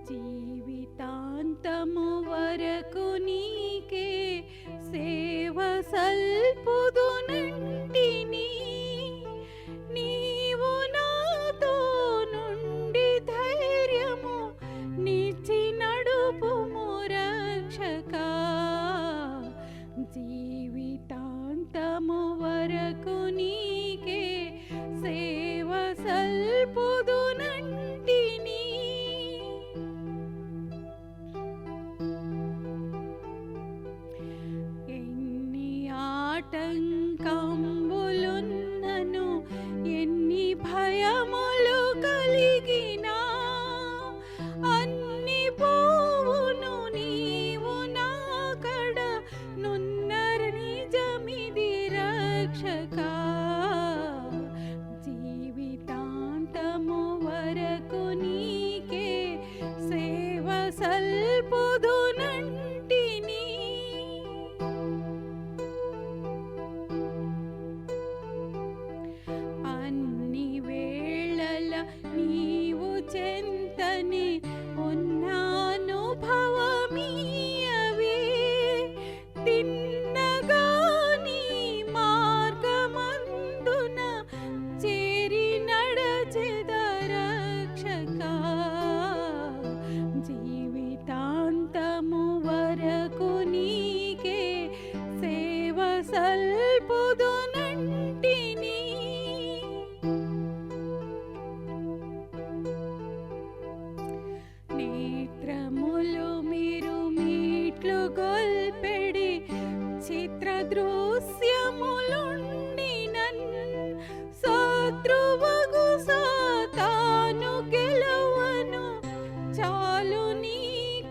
జీవితాంతము వరకు నీకే సేవ సల్పుదునంటిని, నీవు నాతో నుండి ధైర్యము నిచ్చి నడుపుము రక్షకా. జీవితాంతము వరకు నీకే సేవ సల్పుదునంటిని. ఎన్ని ఆటంకంబులున్నను, ఎన్ని భయములు కలిగినా అన్ని పోవును, నీవు నాకడ నున్నర నిజమిది రక్షకా. జీవితాంతము వరకు నీకే సేవ సల్పుదునంటిని. అన్ని వేళల నీవు చెంతని ఉన్న అనుభవమీయవే, తిన్నగా నీ మార్గమందున చేరి నడచెద రక్షకా. జీవితాంతము వరకు నీకే సేవ సల్పుదునంటిని. నేత్రములు మీరు మీట్లు గొల్పెడి చిత్ర దృశ్యములుండినన్, శత్రువగు సాతాను గెలవను చాలు నీ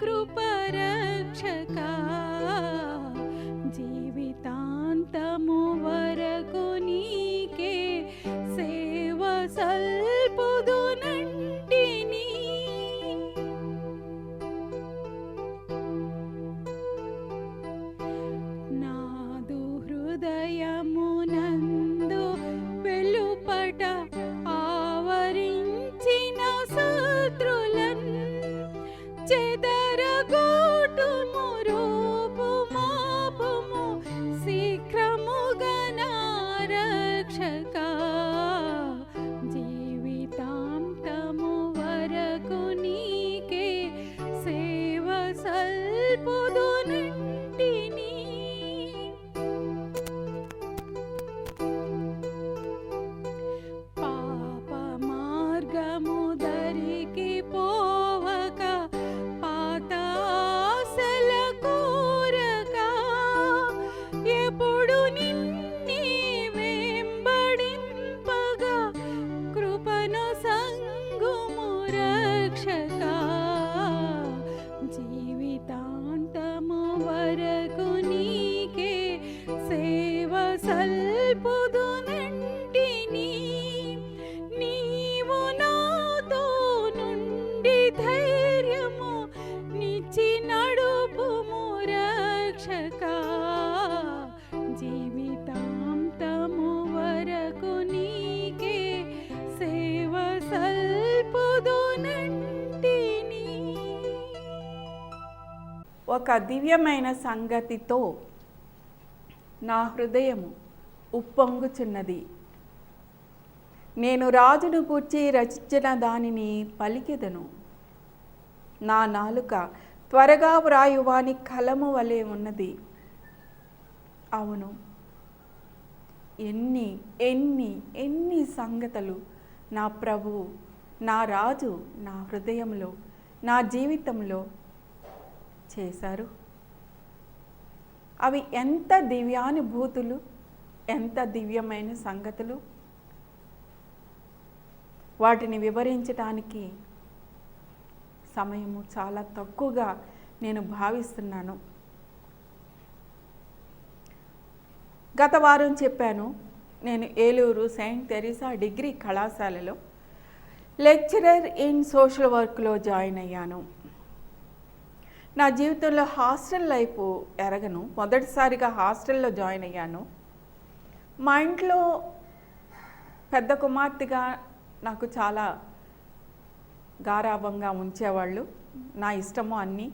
కృప రక్షకా. జీవితాంతము వరకు నీకే సేవ సల్పుదునంటిని. నాదు హృదయమునందు వెలుపట ఆవరించిన శత్రులన్ చెదరగొట్టుము, రూపుమాపుము శీఘ్రముగా నా రక్షకా. జీవితాంతము వరకు నీకే సేవ సల్పుదునంటిని. పాప మార్గము దరికి పోవక, పాతాశల కోరక, ఎప్పుడు నిన్నే వెంబడింపగా కృపను సంగుము రక్షకా. జీవితాంతము వరకు నీకే సేవ సల్పుదునంటిని, నీవు నాతో నుండి ధైర్యము నిచ్చి నడుపుము రక్షకా. జీవితాంతము వరకు నీకే సేవ సల్పుదునంటిని. ఒక దివ్యమైన సంగతితో నా హృదయము ఉప్పొంగుచున్నది. నేను రాజును గూర్చి రచించిన దానిని పలికెదను. నా నాలుక త్వరగా వ్రాయువాని కలము వలె ఉన్నది. అవును, ఎన్ని ఎన్ని ఎన్ని సంగతులు నా ప్రభువు, నా రాజు నా హృదయంలో, నా జీవితంలో చేశారు. అవి ఎంత దివ్యానుభూతులు, ఎంత దివ్యమైన సంగతులు. వాటిని వివరించడానికి సమయము చాలా తక్కువగా నేను భావిస్తున్నాను. గత వారం చెప్పాను, నేను ఏలూరు సెయింట్ తెరీసా డిగ్రీ కళాశాలలో లెక్చరర్ ఇన్ సోషల్ వర్క్లో జాయిన్ అయ్యాను. నా జీవితంలో హాస్టల్ లైఫ్ ఎరగను, మొదటిసారిగా హాస్టల్లో జాయిన్ అయ్యాను. మా ఇంట్లో పెద్ద కుమార్తెగా నాకు చాలా గారాబంగా ఉంచేవాళ్ళు, నా ఇష్టము అన్నీ.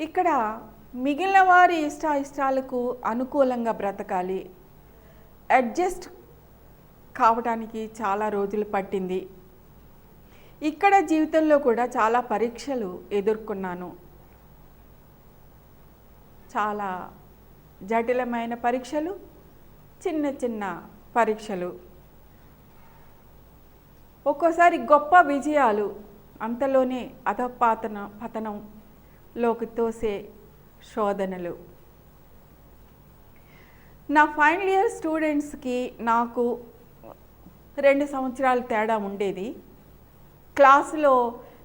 ఇక్కడ మిగిలిన వారి ఇష్టాలకు అనుకూలంగా బ్రతకాలి, అడ్జస్ట్ కావడానికి చాలా రోజులు పట్టింది. ఇక్కడ జీవితంలో కూడా చాలా పరీక్షలు ఎదుర్కొన్నాను, చాలా జటిలమైన పరీక్షలు, చిన్న చిన్న పరీక్షలు, ఒక్కోసారి గొప్ప విజయాలు, అంతలోనే పతనంలోకి తోసే శోధనలు. నా ఫైనల్ ఇయర్ స్టూడెంట్స్కి నాకు 2 సంవత్సరాల తేడా ఉండేది. క్లాసులో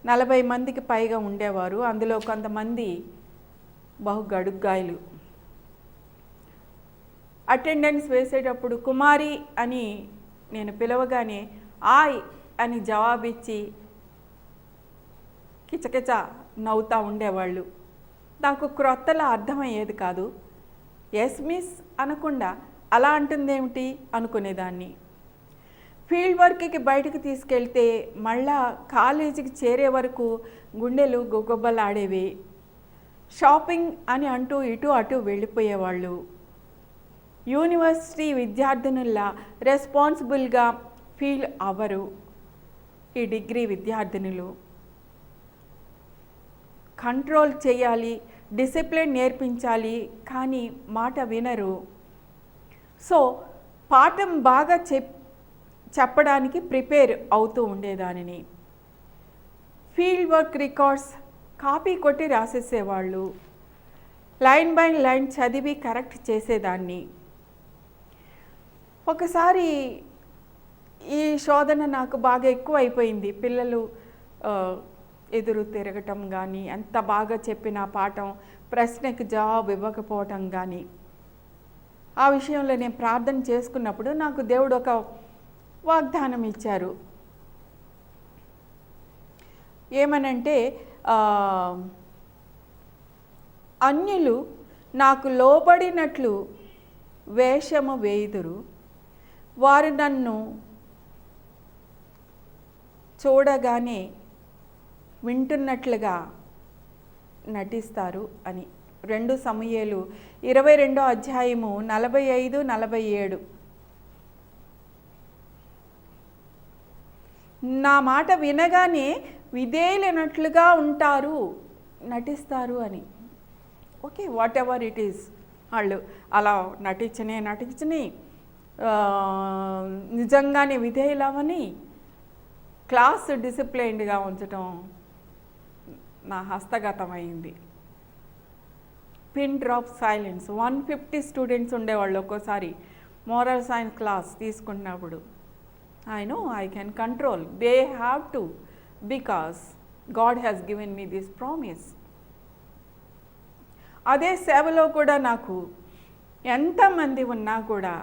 40 మందికి పైగా ఉండేవారు. అందులో కొంతమంది బహుగడుగ్గాయలు. అటెండెన్స్ వేసేటప్పుడు కుమారి అని నేను పిలవగానే ఆయ్ అని జవాబిచ్చి కిచకిచ నవ్వుతూ ఉండేవాళ్ళు. నాకు క్రొత్తలా అర్థమయ్యేది కాదు. ఎస్ మిస్ అనకుండా అలా అంటుందేమిటి అనుకునేదాన్ని. ఫీల్డ్ వర్క్కి బయటకు తీసుకెళ్తే మళ్ళా కాలేజీకి చేరే వరకు గుండెలు గుగ్గొబ్బలాడేవి. షాపింగ్ అని అంటూ ఇటు అటు వెళ్ళిపోయేవాళ్ళు. యూనివర్సిటీ విద్యార్థినుల్లా రెస్పాన్సిబుల్గా ఫీల్ అవ్వరు ఈ డిగ్రీ విద్యార్థినులు. కంట్రోల్ చేయాలి, డిసిప్లిన్ నేర్పించాలి, కానీ మాట వినరు. సో పాఠం బాగా చెప్పడానికి ప్రిపేర్ అవుతూ ఉండేదానిని. ఫీల్డ్ వర్క్ రికార్డ్స్ కాపీ కొట్టి రాసేసేవాళ్ళు. లైన్ బై లైన్ చదివి కరెక్ట్ చేసేదాన్ని. ఒకసారి ఈ శోధన నాకు బాగా ఎక్కువ అయిపోయింది. పిల్లలు ఎదురు తిరగటం కానీ, ఎంత బాగా చెప్పిన పాఠం ప్రశ్నకు జవాబు ఇవ్వకపోవటం కానీ, ఆ విషయంలో నేను ప్రార్థన చేసుకున్నప్పుడు నాకు దేవుడు ఒక వాగ్దానం ఇచ్చారు. ఏమనంటే అన్యులు నాకు లోబడినట్లు వేషము వేయుదురు, వారు నన్ను చూడగానే వింటున్నట్లుగా నటిస్తారు అని. 2 సమూయేలు 22వ అధ్యాయము 45-47. నా మాట వినగానే విధేయులైనట్లుగా ఉంటారు, నటిస్తారు అని. Okay, whatever it is, వాళ్ళు అలా నటించని నిజంగానే విధేయులవని క్లాస్ డిసిప్లైన్డ్గా ఉంచటం నా హస్తగతమైంది. Pin drop silence. 150 స్టూడెంట్స్ ఉండేవాళ్ళు ఒక్కోసారి మోరల్ సైన్స్ క్లాస్ తీసుకున్నప్పుడు. I know I can control, they have to, because God has given me this promise. అదే సేవలో కూడా నాకు ఎంతమంది ఉన్నా కూడా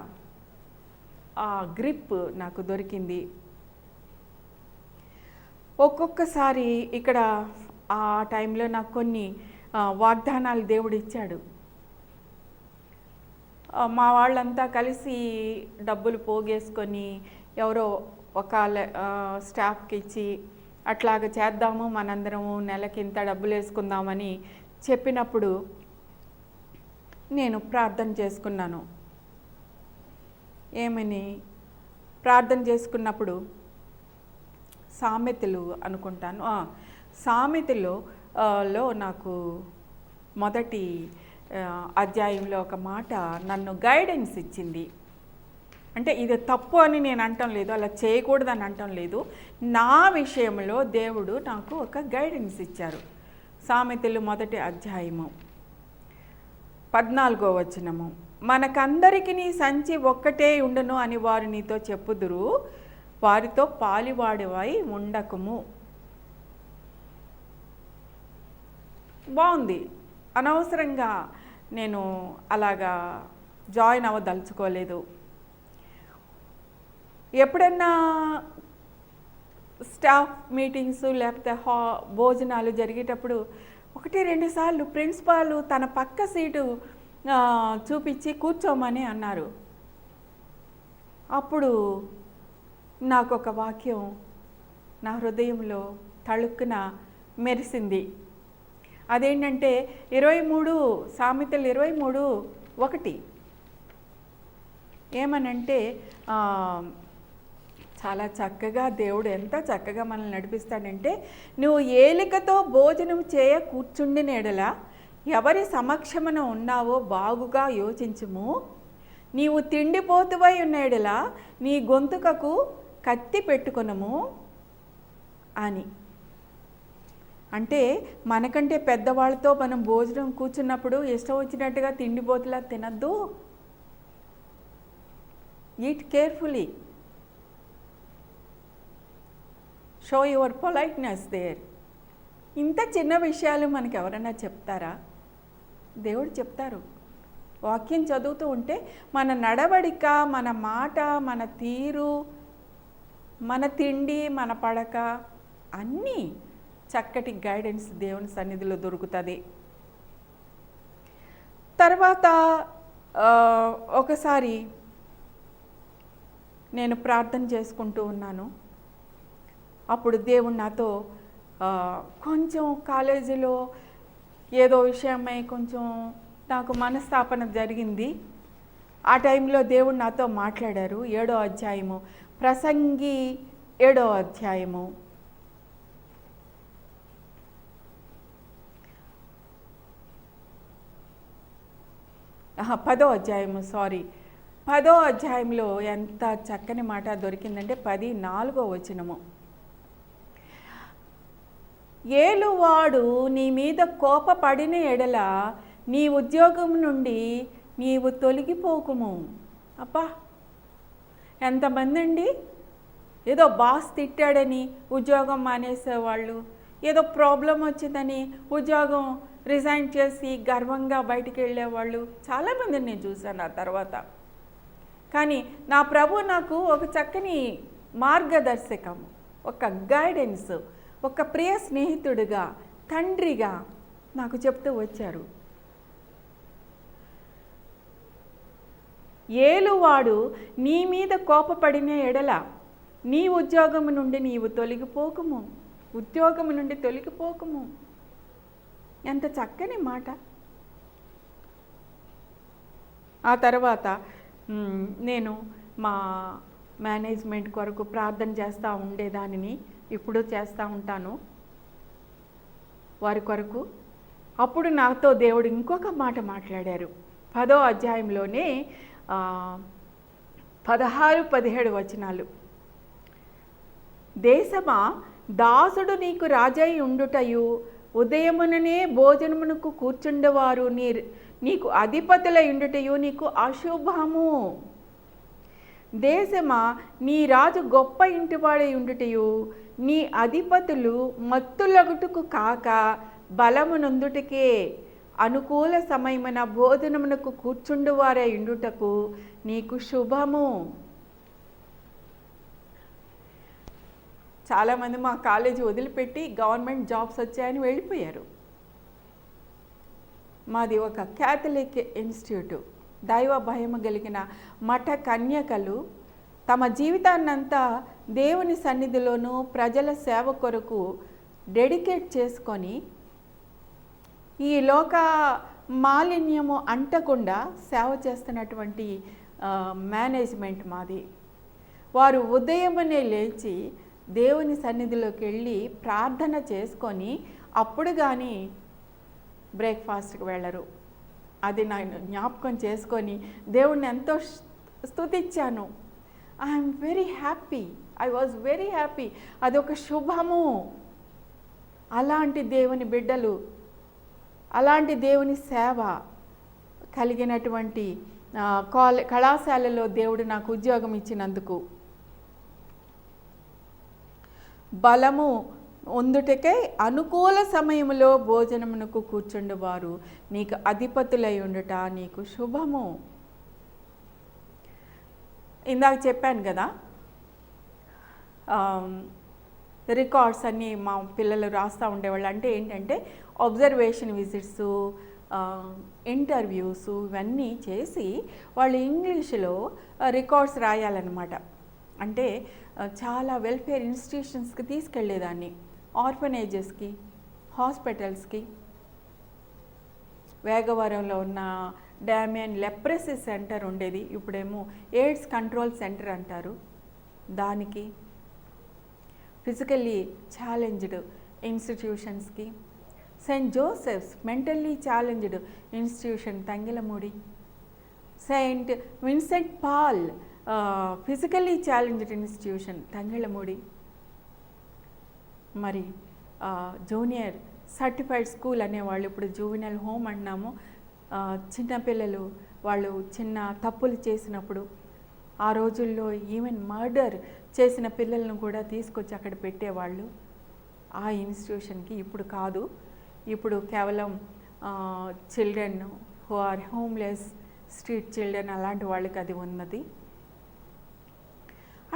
ఆ గ్రిప్ నాకు దొరికింది. ఒక్కొక్కసారి ఇక్కడ ఆ టైంలో నాకు కొన్ని వాగ్దానాలు దేవుడు ఇచ్చాడు. మా వాళ్ళంతా కలిసి డబ్బులు పోగేసుకొని ఎవరో ఒక స్టాఫ్కి ఇచ్చి అట్లాగ చేద్దాము, మనందరము నెలకి ఇంత డబ్బులు వేసుకుందామని చెప్పినప్పుడు నేను ప్రార్థన చేసుకున్నాను. ఏమని ప్రార్థన చేసుకున్నప్పుడు సామెతలు అనుకుంటాను, సామెతలో నాకు మొదటి అధ్యాయంలో ఒక మాట నన్ను గైడెన్స్ ఇచ్చింది. అంటే ఇది తప్పు అని నేను అనటం లేదు, అలా చేయకూడదని అనటం లేదు. నా విషయంలో దేవుడు నాకు ఒక గైడెన్స్ ఇచ్చారు. సామెతలు మొదటి అధ్యాయము 14వ వచనము. మనకందరికి నీ సంచి ఒక్కటే ఉండును అని వారు నీతో చెప్పుదురు, వారితో పాలివాడివై ఉండకుము. బాగుంది. అనవసరంగా నేను అలాగా జాయిన్ అవ్వదలుచుకోలేదు. ఎప్పుడన్నా స్టాఫ్ మీటింగ్స్ లేకపోతే భోజనాలు జరిగేటప్పుడు 1-2 సార్లు ప్రిన్సిపాల్ తన పక్క సీటు చూపించి కూర్చోమని అన్నారు. అప్పుడు నాకు ఒక వాక్యం నా హృదయంలో తళుక్కున మెరిసింది. అదేంటంటే 23 సామెతలు 23:1 ఏమనంటే చాలా చక్కగా దేవుడు ఎంత చక్కగా మనల్ని నడిపిస్తాడంటే, నువ్వు ఏలికతో భోజనం చేయ కూర్చుండిన ఎడల ఎవరి సమక్షమున ఉన్నావో బాగుగా యోచించుము. నీవు తిండిపోతువై ఉన్న ఎడల నీ గొంతుకకు కత్తి పెట్టుకొనము అని. అంటే మనకంటే పెద్దవాళ్ళతో మనం భోజనం కూర్చున్నప్పుడు ఇష్టం వచ్చినట్టుగా తిండిపోతులా తినద్దు. Eat carefully, show your politeness there. ఇంత చిన్న విషయాలు మనకు ఎవరైనా చెప్తారా? దేవుడు చెప్తారు. వాక్యం చదువుతూ ఉంటే మన నడవడిక, మన మాట, మన తీరు, మన తిండి, మన పడక అన్నీ చక్కటి గైడెన్స్ దేవుని సన్నిధిలో దొరుకుతుంది. తర్వాత ఒకసారి నేను ప్రార్థన చేసుకుంటూ ఉన్నాను. అప్పుడు దేవుడు నాతో కొంచెం కాలేజీలో ఏదో విషయమై కొంచెం నాకు మనస్తాపన జరిగింది. ఆ టైంలో దేవుడు నాతో మాట్లాడారు. 7వ అధ్యాయము, ప్రసంగి 7వ అధ్యాయము 10వ అధ్యాయము 10వ అధ్యాయంలో ఎంత చక్కని మాట దొరికిందంటే 14వ వచనము. ఏలువాడు నీ మీద కోపపడిన ఎడల నీ ఉద్యోగం నుండి నీవు తొలగిపోకుము. అబ్బా, ఎంతమంది అండి ఏదో బాస్ తిట్టాడని ఉద్యోగం మానేసేవాళ్ళు, ఏదో ప్రాబ్లం వచ్చిందని ఉద్యోగం రిజైన్ చేసి గర్వంగా బయటికి వెళ్ళేవాళ్ళు చాలామందిని నేను చూశాను ఆ తర్వాత. కానీ నా ప్రభు నాకు ఒక చక్కని మార్గదర్శకం, ఒక గైడెన్స్, ఒక ప్రియ స్నేహితుడిగా, తండ్రిగా నాకు చెప్తూ వచ్చారు. ఏలువాడు నీ మీద కోపపడిన ఎడల నీ ఉద్యోగము నుండి నీవు తొలగిపోకుము, ఉద్యోగము నుండి తొలగిపోకుము. ఎంత చక్కని మాట. ఆ తర్వాత నేను మా మేనేజ్మెంట్ కొరకు ప్రార్థన చేస్తూ ఉండేదానిని, ఇప్పుడు చేస్తూ ఉంటాను వారి కొరకు. అప్పుడు నాతో దేవుడు ఇంకొక మాట మాట్లాడారు. 10వ అధ్యాయంలోనే 16-17 వచనాలు. దేశమా, దాసుడు నీకు రాజై ఉండుటయు ఉదయముననే భోజనమునకు కూర్చుండేవారు నీకు అధిపతులై ఉండుటయు నీకు అశుభము. దేశమా, నీ రాజు గొప్ప ఇంటివాడై ఉండుటయు నీ అధిపతులు మత్తులగుటకు కాక బలమునందుటకే అనుకూల సమయమున భోజనమునకు కూర్చుండువారై ఉండుటకు నీకు శుభము. చాలామంది మా కాలేజీ వదిలిపెట్టి గవర్నమెంట్ జాబ్స్ వచ్చాయని వెళ్ళిపోయారు. మాది ఒక క్యాథలిక్ ఇన్స్టిట్యూట్. దైవ భయము కలిగిన మఠ కన్యకలు తమ జీవితాన్నంతా దేవుని సన్నిధిలోనూ ప్రజల సేవ కొరకు డెడికేట్ చేసుకొని ఈ లోక మాలిన్యము అంటకుండా సేవ చేస్తున్నటువంటి మేనేజ్మెంట్ మాది. వారు ఉదయమనే లేచి దేవుని సన్నిధిలోకి వెళ్ళి ప్రార్థన చేసుకొని అప్పుడు కానీ బ్రేక్ఫాస్ట్కి వెళ్ళరు. అది నేను జ్ఞాపకం చేసుకొని దేవుణ్ణి ఎంతో స్తుతించాను. I'm very happy, I was very happy. అదొక శుభము. అలాంటి దేవుని బిడ్డలు, అలాంటి దేవుని సేవ కలిగినటువంటి కళాశాలలో దేవుడు నాకు ఉద్యోగం ఇచ్చినందుకు. బలము ఉందుటకై అనుకూల సమయంలో భోజనమునకు కూర్చుండువారు నీకు అధిపతులై ఉండుట నీకు శుభము. ఇందాక చెప్పాను కదా, రికార్డ్స్ అన్నీ మా పిల్లలు రాస్తూ ఉండేవాళ్ళు. అంటే ఏంటంటే అబ్జర్వేషన్ విజిట్స్, ఇంటర్వ్యూస్ ఇవన్నీ చేసి వాళ్ళు ఇంగ్లీషులో రికార్డ్స్ రాయాలన్నమాట. అంటే చాలా వెల్ఫేర్ ఇన్స్టిట్యూషన్స్కి తీసుకెళ్ళేదాన్ని. ఆర్ఫనేజెస్కి, హాస్పిటల్స్కి, వేగవరంలో ఉన్న డామియన్ లెప్రసీ సెంటర్ ఉండేది, ఇప్పుడేమో ఎయిడ్స్ కంట్రోల్ సెంటర్ అంటారు, దానికి, ఫిజికల్లీ ఛాలెంజ్డ్ ఇన్స్టిట్యూషన్స్కి, Saint Joseph's mentally challenged institution Tangellamudi, Saint Vincent Paul physically challenged institution Tangellamudi, మరి జూనియర్ సర్టిఫైడ్ స్కూల్ అనేవాళ్ళు ఇప్పుడు జూవినల్ హోమ్ అన్నాము. చిన్నపిల్లలు వాళ్ళు చిన్న తప్పులు చేసినప్పుడు, ఆ రోజుల్లో ఈవెన్ మర్డర్ చేసిన పిల్లలను కూడా తీసుకొచ్చి అక్కడ పెట్టేవాళ్ళు. ఆ ఇన్స్టిట్యూషన్కి ఇప్పుడు కాదు, ఇప్పుడు కేవలం children who are homeless, street children అలాంటి వాళ్ళకి అది ఉన్నది.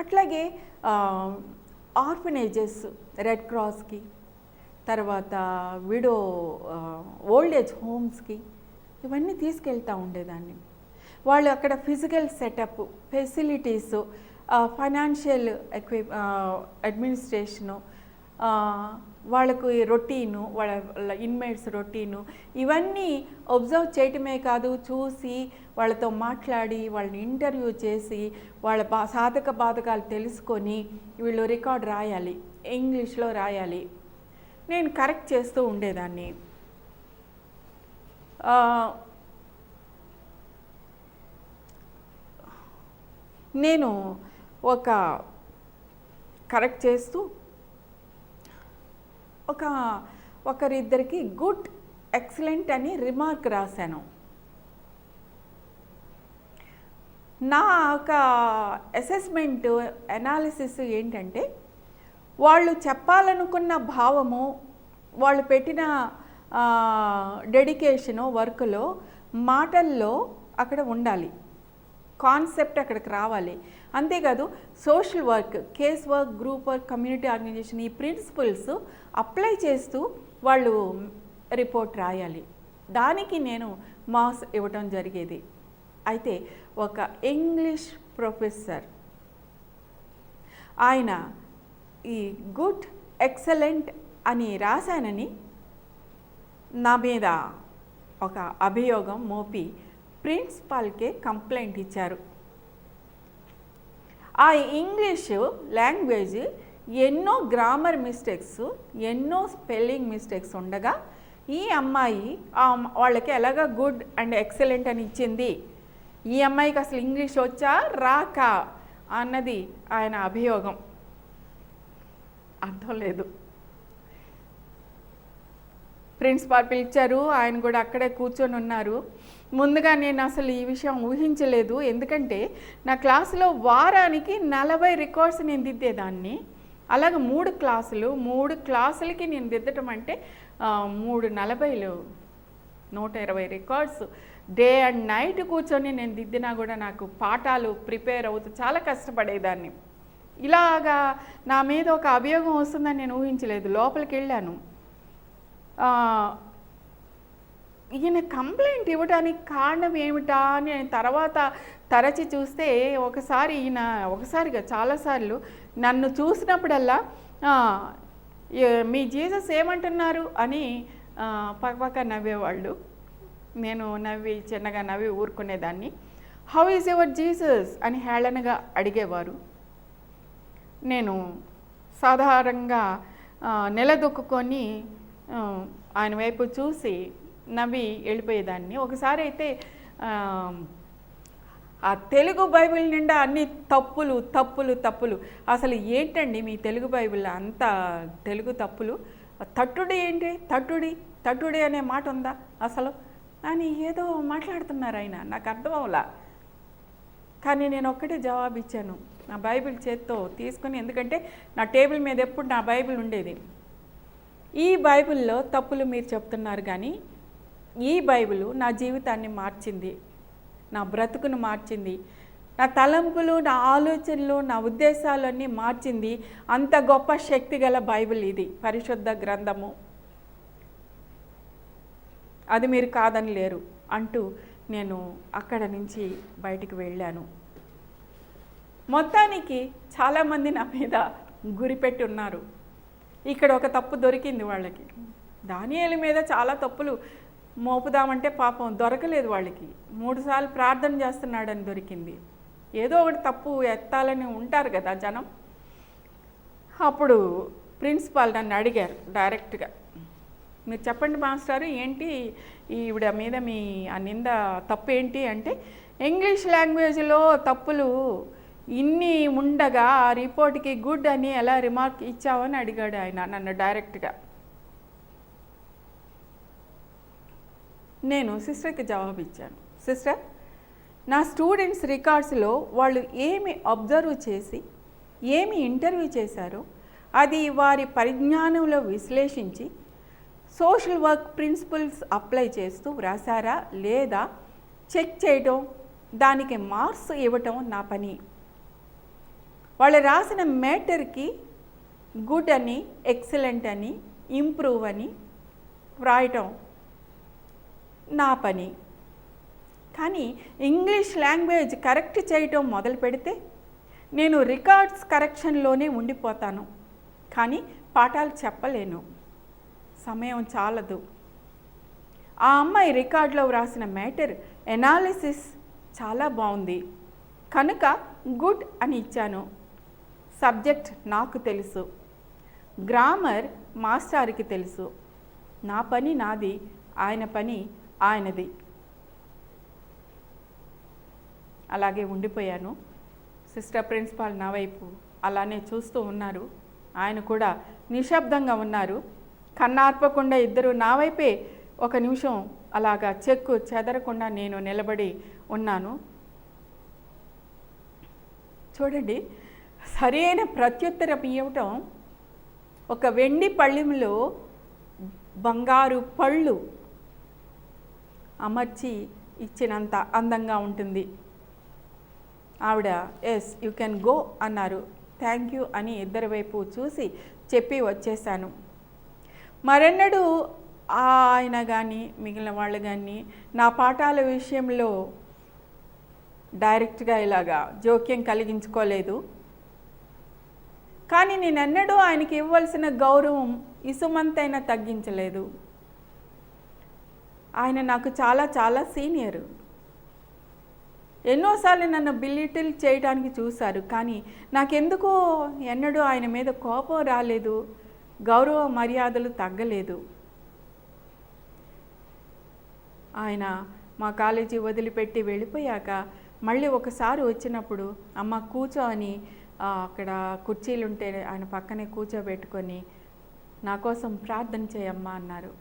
అట్లాగే ఆర్ఫనేజెస్, రెడ్ క్రాస్కి, తర్వాత విడో ఓల్డ్ ఏజ్ హోమ్స్కి, ఇవన్నీ తీసుకెళ్తూ ఉండేదాన్ని. వాళ్ళు అక్కడ physical setup, facilities, financial administration, వాళ్ళకు రొటీను, వాళ్ళ ఇన్మేట్స్ రొటీను, ఇవన్నీ ఒబ్జర్వ్ చేయటమే కాదు, చూసి వాళ్ళతో మాట్లాడి వాళ్ళని ఇంటర్వ్యూ చేసి వాళ్ళ సాధక బాధకాలు తెలుసుకొని వీళ్ళు రికార్డ్ రాయాలి, ఇంగ్లీష్లో రాయాలి. నేను కరెక్ట్ చేస్తూ ఉండేదాన్ని. నేను కరెక్ట్ చేస్తూ ఒకరిద్దరికి గుడ్, ఎక్సలెంట్ అని రిమార్క్ రాశాను. నా ఒక అసెస్మెంట్ అనాలిసిస్ ఏంటంటే, వాళ్ళు చెప్పాలనుకున్న భావము, వాళ్ళు పెట్టిన డెడికేషను వర్క్లో, మాటల్లో అక్కడ ఉండాలి, కాన్సెప్ట్ అక్కడికి రావాలి. అంతేకాదు social work, case work, group work, community organisation, ఈ ప్రిన్సిపల్స్ అప్లై చేస్తూ వాళ్ళు రిపోర్ట్ రాయాలి. దానికి నేను మార్క్స్ ఇవ్వటం జరిగేది. అయితే ఒక ఇంగ్లీష్ ప్రొఫెసర్ ఆయన ఈ గుడ్, ఎక్సలెంట్ అని రాశానని నా మీద ఒక అభియోగం మోపి ప్రిన్సిపాల్కే కంప్లైంట్ ఇచ్చారు. ఆ ఇంగ్లీషు లాంగ్వేజ్ ఎన్నో గ్రామర్ మిస్టేక్స్, ఎన్నో స్పెల్లింగ్ మిస్టేక్స్ ఉండగా ఈ అమ్మాయి వాళ్ళకి ఎలాగ గుడ్ అండ్ ఎక్సలెంట్ అని ఇచ్చింది, ఈ అమ్మాయికి అసలు ఇంగ్లీష్ వచ్చా రాక అన్నది ఆయన అభియోగం. అర్థం లేదు. ప్రిన్సిపాల్ పిలిచారు, ఆయన కూడా అక్కడే కూర్చొని ఉన్నారు. ముందుగా నేను అసలు ఈ విషయం ఊహించలేదు, ఎందుకంటే నా క్లాసులో వారానికి 40 రికార్డ్స్ నేను దిద్దేదాన్ని. అలాగే 3 క్లాసులకి నేను దిద్దటం అంటే 340 120 రికార్డ్స్ డే అండ్ నైట్ కూర్చొని నేను దిద్దినా కూడా నాకు పాఠాలు ప్రిపేర్ అవుతూ చాలా కష్టపడేదాన్ని. ఇలాగా నా మీద ఒక అభియోగం వస్తుందని నేను ఊహించలేదు. లోపలికి వెళ్ళాను. ఈయన కంప్లైంట్ ఇవ్వడానికి కారణం ఏమిటా అని నేను తర్వాత తరచి చూస్తే, ఒకసారిగా చాలాసార్లు నన్ను చూసినప్పుడల్లా మీ జీసస్ ఏమంటున్నారు అని పక్కపక్క నవ్వేవాళ్ళు. నేను చిన్నగా నవ్వి ఊరుకునేదాన్ని. హౌ ఈజ్ యువర్ జీసస్ అని హేళనగా అడిగేవారు. నేను సాధారణంగా నిలదొక్కుని ఆయన వైపు చూసి నవ్వి వెళ్ళిపోయేదాన్ని. ఒకసారి అయితే ఆ తెలుగు బైబిల్ నిండా అన్ని తప్పులు తప్పులు తప్పులు. అసలు ఏంటండి మీ తెలుగు బైబిల్లో అంత తెలుగు తప్పులు? తట్టుడి ఏంటి, తట్టుడి అనే మాట ఉందా అసలు అని ఏదో మాట్లాడుతున్నారు ఆయన. నాకు అర్థం అవలా. కానీ నేను ఒక్కటే జవాబు ఇచ్చాను, నా బైబిల్ చేత్తో తీసుకుని. ఎందుకంటే నా టేబుల్ మీద ఎప్పుడు నా బైబిల్ ఉండేది. ఈ బైబిల్లో తప్పులు మీరు చెప్తున్నారు, కానీ ఈ బైబిల్ నా జీవితాన్ని మార్చింది, నా బ్రతుకును మార్చింది, నా తలంపులు, నా ఆలోచనలు, నా ఉద్దేశాలన్నీ మార్చింది. అంత గొప్ప శక్తి గల బైబిల్ ఇది, పరిశుద్ధ గ్రంథము. అది మీరు కాదని లేరు అంటూ నేను అక్కడ నుంచి బయటికి వెళ్ళాను. మొత్తానికి చాలామంది నా మీద గురిపెట్టి ఉన్నారు. ఇక్కడ ఒక తప్పు దొరికింది వాళ్ళకి. దానియేలు మీద చాలా తప్పులు మోపుదామంటే పాపం దొరకలేదు వాళ్ళకి. 3 సార్లు ప్రార్థన చేస్తున్నాడని దొరికింది. ఏదో ఒకటి తప్పు ఎత్తాలని ఉంటారు కదా జనం. అప్పుడు ప్రిన్సిపాల్ నన్ను అడిగారు డైరెక్ట్గా, మీరు చెప్పండి మాస్టారు, ఏంటి ఈవిడ మీద మీ ఆ నింద తప్పు ఏంటి అంటే, ఇంగ్లీష్ లాంగ్వేజ్లో తప్పులు ఇన్ని ఉండగా ఆ రిపోర్ట్కి గుడ్ అని ఎలా రిమార్క్ ఇచ్చావని అడిగాడు ఆయన నన్ను డైరెక్ట్గా. నేను సిస్టర్కి జవాబు ఇచ్చాను, సిస్టర్, నా స్టూడెంట్స్ రికార్డ్స్లో వాళ్ళు ఏమి అబ్జర్వ్ చేసి ఏమి ఇంటర్వ్యూ చేశారో అది వారి పరిజ్ఞానంలో విశ్లేషించి సోషల్ వర్క్ ప్రిన్సిపల్స్ అప్లై చేస్తూ వ్రాసారా లేదా చెక్ చేయడం, దానికి మార్క్స్ ఇవ్వటం నా పని. వాళ్ళు రాసిన మ్యాటర్కి గుడ్ అని, ఎక్సలెంట్ అని, ఇంప్రూవ్ అని వ్రాయటం నా పని. కానీ ఇంగ్లీష్ లాంగ్వేజ్ కరెక్ట్ చేయటం మొదలు పెడితే నేను రికార్డ్స్ కరెక్షన్లోనే ఉండిపోతాను, కానీ పాఠాలు చెప్పలేను, సమయం చాలదు. ఆ అమ్మాయి రికార్డులో వ్రాసిన మ్యాటర్ ఎనాలిసిస్ చాలా బాగుంది కనుక గుడ్ అని ఇచ్చాను. సబ్జెక్ట్ నాకు తెలుసు, గ్రామర్ మాస్టార్కి తెలుసు, నా పని నాది, ఆయన పని ఆయనది. అలాగే ఉండిపోయాను. సిస్టర్ ప్రిన్సిపాల్ నా వైపు అలానే చూస్తూ ఉన్నారు. ఆయన కూడా నిశ్శబ్దంగా ఉన్నారు. కన్నార్పకుండా ఇద్దరు నా వైపే ఒక నిమిషం అలాగా చెక్కు చెదరకుండా నేను నిలబడి ఉన్నాను. చూడండి, సరైన ప్రత్యుత్తరం ఇవ్వటం ఒక వెండి పళ్ళెంలో బంగారు పళ్ళు అమర్చి ఇచ్చినంత అందంగా ఉంటుంది. ఆవిడ ఎస్ యూ కెన్ గో అన్నారు. థ్యాంక్ యూ అని ఇద్దరి వైపు చూసి చెప్పి వచ్చేసాను. మరెన్నడూ ఆయన కానీ మిగిలిన వాళ్ళు కానీ నా పాఠాల విషయంలో డైరెక్ట్గా ఇలాగా జోక్యం కలిగించుకోలేదు. కానీ నేనెన్నడూ ఆయనకి ఇవ్వాల్సిన గౌరవం ఇసుమంతైనా తగ్గించలేదు. ఆయన నాకు చాలా చాలా సీనియరు. ఎన్నోసార్లు నన్ను బిలిటిల్ చేయడానికి చూశారు, కానీ నాకెందుకో ఎన్నడూ ఆయన మీద కోపం రాలేదు, గౌరవ మర్యాదలు తగ్గలేదు. ఆయన మా కాలేజీ వదిలిపెట్టి వెళ్ళిపోయాక మళ్ళీ ఒకసారి వచ్చినప్పుడు అమ్మ కూర్చో అని అక్కడ కుర్చీలుంటే ఆయన పక్కనే కూర్చోబెట్టుకొని నా కోసం ప్రార్థన చేయమ్మా అన్నారు.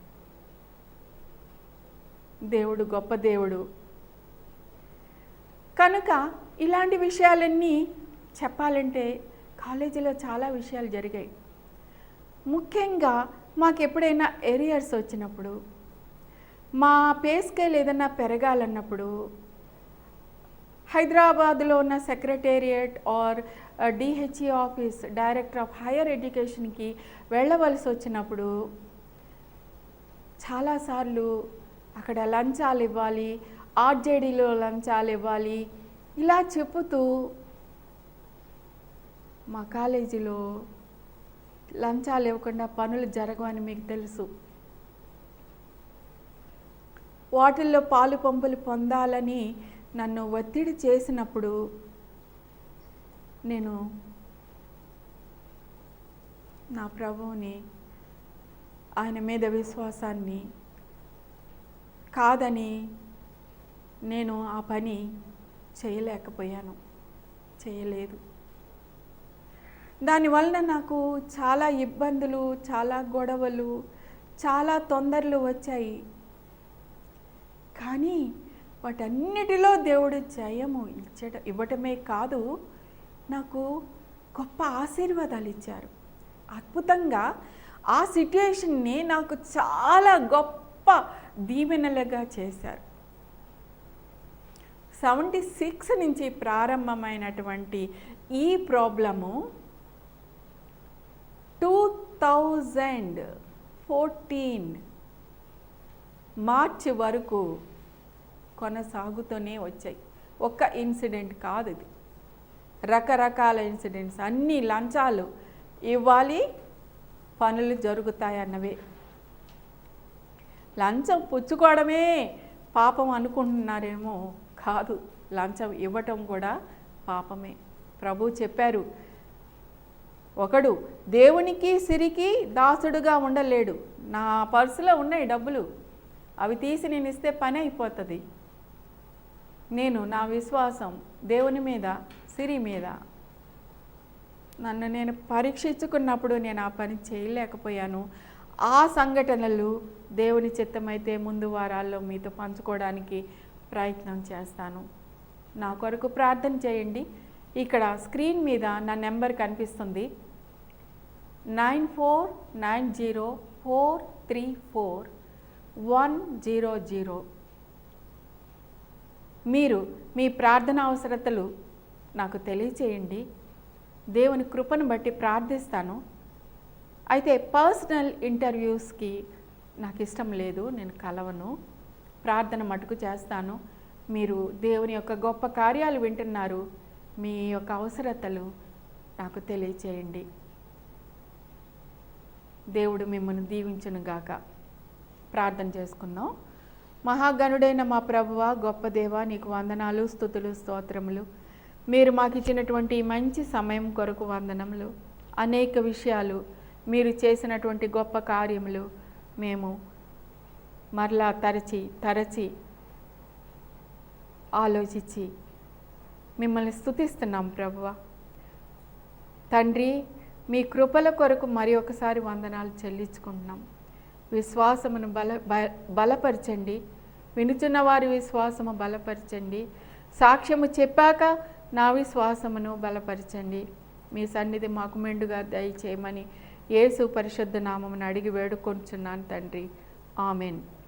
దేవుడు గొప్ప దేవుడు. కనుక ఇలాంటి విషయాలన్నీ చెప్పాలంటే కాలేజీలో చాలా విషయాలు జరిగాయి. ముఖ్యంగా మాకు ఎప్పుడైనా ఎరియర్స్ వచ్చినప్పుడు, మా పే స్కేల్ ఏదన్నా పెరగాలన్నప్పుడు హైదరాబాద్లో ఉన్న secretariat or DHE office, director of higher ఎడ్యుకేషన్కి వెళ్ళవలసి వచ్చినప్పుడు చాలాసార్లు అక్కడ లంచాలు ఇవ్వాలి, ఆర్జేడీలో లంచాలు ఇవ్వాలి, ఇలా చెబుతూ మా కాలేజీలో లంచాలు ఇవ్వకుండా పనులు జరగవని మీకు తెలుసు. వాటిల్లో పాలు పంపులు పొందాలని నన్ను ఒత్తిడి చేసినప్పుడు నేను నా ప్రభువుని, ఆయన మీద విశ్వాసాన్ని కాదని నేను ఆ పని చేయలేకపోయాను, చేయలేదు. దానివల్ల నాకు చాలా ఇబ్బందులు, చాలా గొడవలు, చాలా తొందరలు వచ్చాయి. కానీ వాటన్నిటిలో దేవుడు జయము ఇవ్వటమే కాదు, నాకు గొప్ప ఆశీర్వాదాలు ఇచ్చారు. అద్భుతంగా ఆ సిట్యుయేషన్ని నాకు చాలా గొప్ప దీవెనలుగా చేశారు. 76 నుంచి ప్రారంభమైనటువంటి ఈ ప్రాబ్లము 2014 మార్చి వరకు కొనసాగుతూనే వచ్చాయి. ఒక్క ఇన్సిడెంట్ కాదు ఇది, రకరకాల ఇన్సిడెంట్స్. అన్ని లంచాలు ఇవ్వాలి, పనులు జరుగుతాయన్నవే. లంచం పుచ్చుకోవడమే పాపం అనుకుంటున్నారేమో, కాదు, లంచం ఇవ్వటం కూడా పాపమే. ప్రభు చెప్పారు, ఒకడు దేవునికి సిరికి దాసుడుగా ఉండలేడు. నా పర్సులో ఉన్నాయి డబ్బులు, అవి తీసి నేను ఇస్తే పని అయిపోతుంది. నా విశ్వాసం దేవుని మీద, సిరి మీద. నన్ను నేను పరీక్షించుకున్నప్పుడు నేను ఆ పని చేయలేకపోయాను. ఆ సంఘటనలు దేవుని చిత్తమైతే ముందు వారాల్లో మీతో పంచుకోవడానికి ప్రయత్నం చేస్తాను. నా కొరకు ప్రార్థన చేయండి. ఇక్కడ స్క్రీన్ మీద నా నెంబర్ కనిపిస్తుంది, 9490434100. మీరు మీ ప్రార్థన అవసరతలు నాకు తెలియచేయండి. దేవుని కృపను బట్టి ప్రార్థిస్తాను. అయితే పర్సనల్ ఇంటర్వ్యూస్కి నాకు ఇష్టం లేదు, నేను కలవను. ప్రార్థన మటుకు చేస్తాను. మీరు దేవుని యొక్క గొప్ప కార్యాలు వింటున్నారు, మీ యొక్క అవసరతలు నాకు తెలియచేయండి. దేవుడు మిమ్మల్ని దీవించునుగాక. ప్రార్థన చేసుకుందాం. మహాగణుడైన మా ప్రభువా, గొప్ప దేవా, నీకు వందనాలు, స్తుతులు, స్తోత్రములు. మీరు మాకు ఇచ్చినటువంటి మంచి సమయం కొరకు వందనములు. అనేక విషయాలు, మీరు చేసినటువంటి గొప్ప కార్యములు మేము మరలా తరచి ఆలోచించి మిమ్మల్ని స్తుతిస్తున్నాం ప్రభువా. తండ్రి, మీ కృపల కొరకు మరి ఒకసారి వందనాలు చెల్లించుకుంటున్నాం. విశ్వాసమును బలపరచండి. వినుచున్న వారి విశ్వాసము బలపరచండి. సాక్ష్యము చెప్పాక నా విశ్వాసమును బలపరచండి. మీ సన్నిధి మాకు మెండుగా దయచేయమని యేసు పరిశుద్ధ నామమును అడిగి వేడుకొంచున్నాను తండ్రి. ఆమెన్.